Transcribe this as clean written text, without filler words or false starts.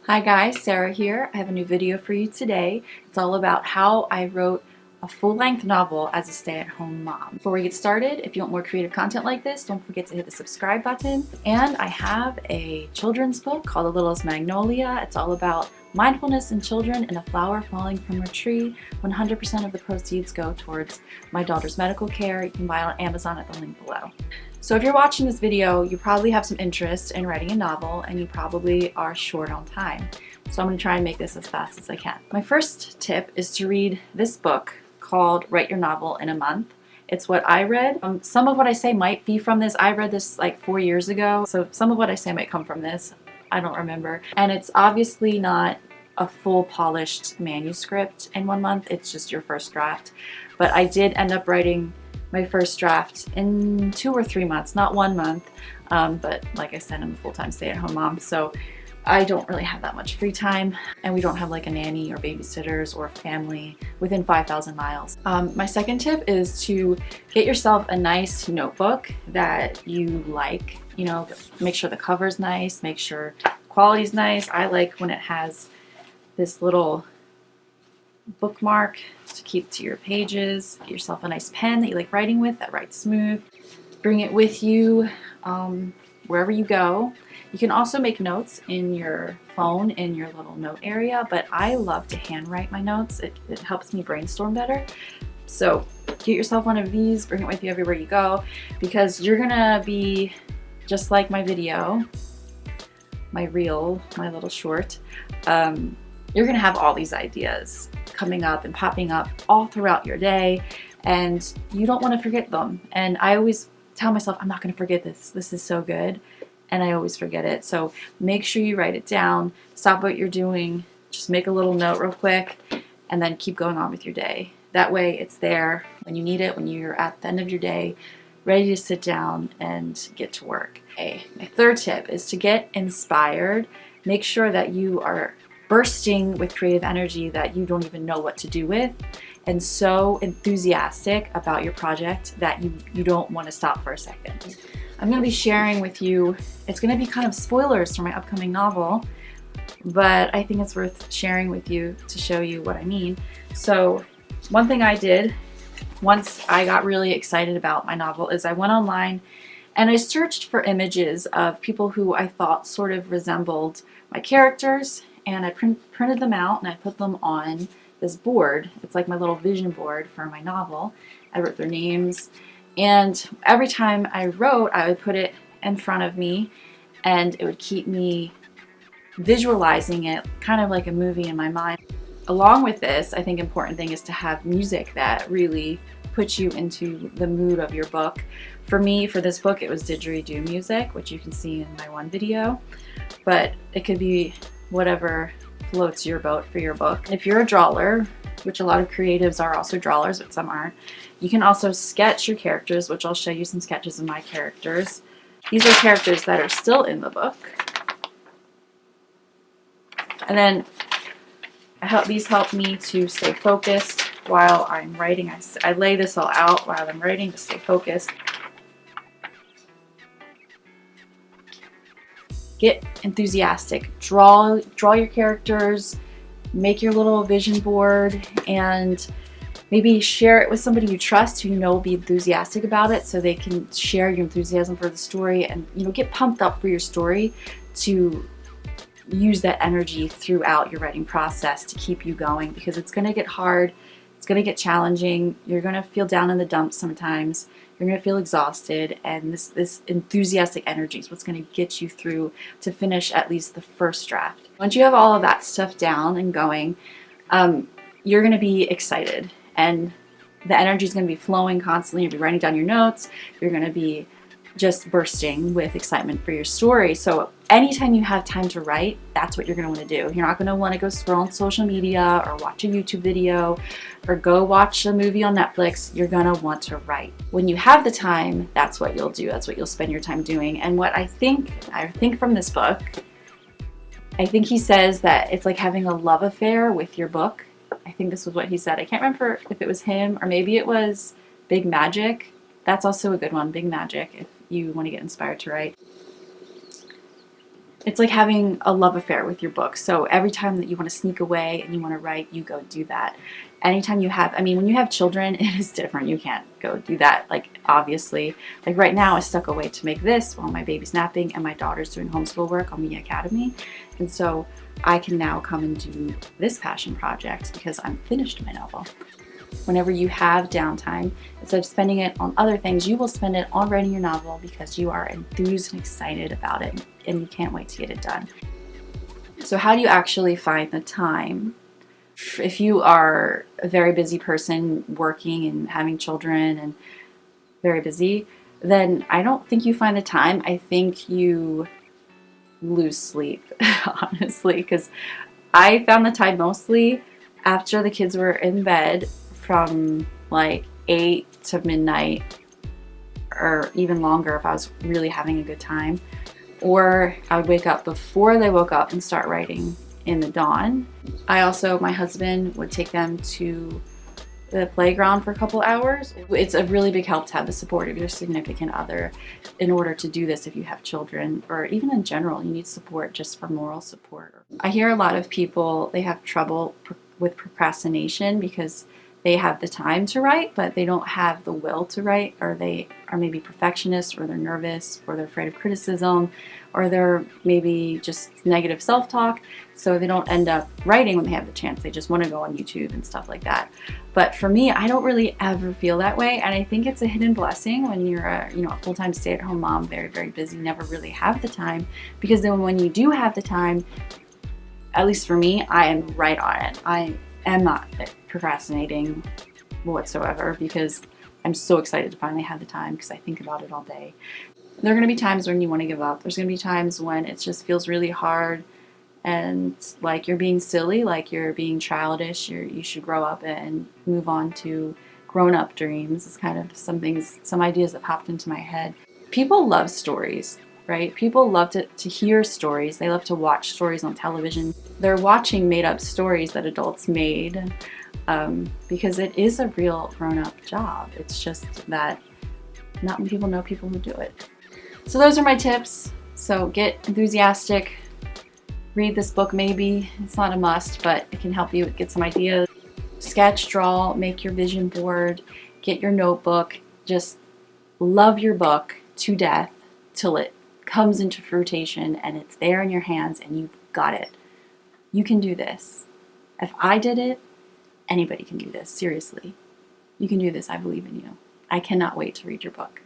Hi guys, Sarah here. I have a new video for you today. It's all about how I wrote a full-length novel as a stay-at-home mom. Before we get started, if you want more creative content like this, don't forget to hit the subscribe button. And I have a children's book called The Littlest Magnolia. It's all about mindfulness in children and a flower falling from a tree. 100% of the proceeds go towards my daughter's medical care. You can buy it on Amazon at the link below. So if you're watching this video, you probably have some interest in writing a novel and you probably are short on time. So I'm going to try and make this as fast as I can. My first tip is to read this book called Write Your Novel in a Month. It's what I read. Some of what I say might be from this. I read this like 4 years ago, so some of what I say might come from this. I don't remember. And it's obviously not a full polished manuscript in 1 month. It's just your first draft. But I did end up writing my first draft in 2 or 3 months, not 1 month. But like I said, I'm a full-time stay-at-home mom, so I don't really have that much free time, and we don't have like a nanny or babysitters or family within 5,000 miles. My second tip is to get yourself a nice notebook that you like. You know, make sure the cover's nice, make sure quality's nice. I like when it has this little bookmark to keep to your pages. Get yourself a nice pen that you like writing with, that writes smooth. Bring it with you wherever you go. You can also make notes in your phone in your little note area, but I love to handwrite my notes. It helps me brainstorm better. So get yourself one of these, bring it with you everywhere you go, because you're gonna be just like my video, my reel, my little short. You're gonna have all these ideas coming up and popping up all throughout your day, and you don't want to forget them. And I always tell myself, I'm not going to forget this. This is so good. And I always forget it. So make sure you write it down. Stop what you're doing. Just make a little note real quick and then keep going on with your day. That way it's there when you need it, when you're at the end of your day, ready to sit down and get to work. Okay. My third tip is to get inspired. Make sure that you are bursting with creative energy that you don't even know what to do with, and so enthusiastic about your project that you don't want to stop for a second. I'm going to be sharing with you, it's going to be kind of spoilers for my upcoming novel, but I think it's worth sharing with you to show you what I mean. So one thing I did once I got really excited about my novel is I went online and I searched for images of people who I thought sort of resembled my characters, and I printed them out and I put them on this board. It's like my little vision board for my novel. I wrote their names, and every time I wrote, I would put it in front of me and it would keep me visualizing it kind of like a movie in my mind. Along with this, I think important thing is to have music that really puts you into the mood of your book. For me, for this book, it was didgeridoo music, which you can see in my one video, but it could be whatever floats your boat for your book. If you're a drawer, which a lot of creatives are also drawers, but some aren't, you can also sketch your characters, which I'll show you some sketches of my characters. These are characters that are still in the book. And then these help me to stay focused while I'm writing. I lay this all out while I'm writing to stay focused. Get enthusiastic. Draw your characters, make your little vision board, and maybe share it with somebody you trust who you know will be enthusiastic about it, so they can share your enthusiasm for the story, and get pumped up for your story to use that energy throughout your writing process to keep you going, because it's going to get hard, it's going to get challenging, you're going to feel down in the dumps sometimes, you're going to feel exhausted, and this enthusiastic energy is what's going to get you through to finish at least the first draft. Once you have all of that stuff down and going, you're going to be excited, and the energy is going to be flowing constantly. You'll be writing down your notes. You're going to be just bursting with excitement for your story. So anytime you have time to write, that's what you're going to want to do. You're not going to want to go scroll on social media or watch a YouTube video or go watch a movie on Netflix. You're going to want to write. When you have the time, that's what you'll do. That's what you'll spend your time doing. And what I think from this book, I think he says that it's like having a love affair with your book. I think this was what he said. I can't remember if it was him or maybe it was Big Magic. That's also a good one, Big Magic, if you want to get inspired to write. it's like having a love affair with your book. So every time that you want to sneak away and you want to write, you go do that. Anytime you have, I mean, when you have children, it is different. You can't go do that. Like, obviously, like right now, I stuck away to make this while my baby's napping and my daughter's doing homeschool work on the academy. And so I can now come and do this passion project because I'm finished my novel. Whenever you have downtime, instead of spending it on other things, you will spend it on writing your novel because you are enthused and excited about it and you can't wait to get it done. So how do you actually find the time? If you are a very busy person working and having children and very busy, then I don't think you find the time. I think you lose sleep, honestly, because I found the time mostly after the kids were in bed from like 8 to midnight, or even longer if I was really having a good time. Or I would wake up before they woke up and start writing in the dawn. My husband would take them to the playground for a couple hours. It's a really big help to have the support of your significant other in order to do this if you have children, or even in general, you need support just for moral support. I hear a lot of people, they have trouble with procrastination because they have the time to write, but they don't have the will to write, or they are maybe perfectionists, or they're nervous, or they're afraid of criticism, or they're maybe just negative self-talk, so they don't end up writing when they have the chance. They just want to go on YouTube and stuff like that. But for me, I don't really ever feel that way, and I think it's a hidden blessing when you're a full-time stay-at-home mom, very, very busy, never really have the time, because then when you do have the time, at least for me, I am right on it. I am not procrastinating whatsoever because I'm so excited to finally have the time because I think about it all day. There are going to be times when you want to give up. There's going to be times when it just feels really hard and like you're being silly, like you're being childish. You should grow up and move on to grown-up dreams. It's kind of some ideas that popped into my head. People love stories, right? People love to hear stories. They love to watch stories on television. They're watching made-up stories that adults made because it is a real grown-up job. It's just that not many people know people who do it. So those are my tips. So get enthusiastic. Read this book maybe. It's not a must, but it can help you get some ideas. Sketch, draw, make your vision board, get your notebook. Just love your book to death till it comes into fruition and it's there in your hands and you've got it. You can do this. If I did it, anybody can do this. Seriously. You can do this. I believe in you. I cannot wait to read your book.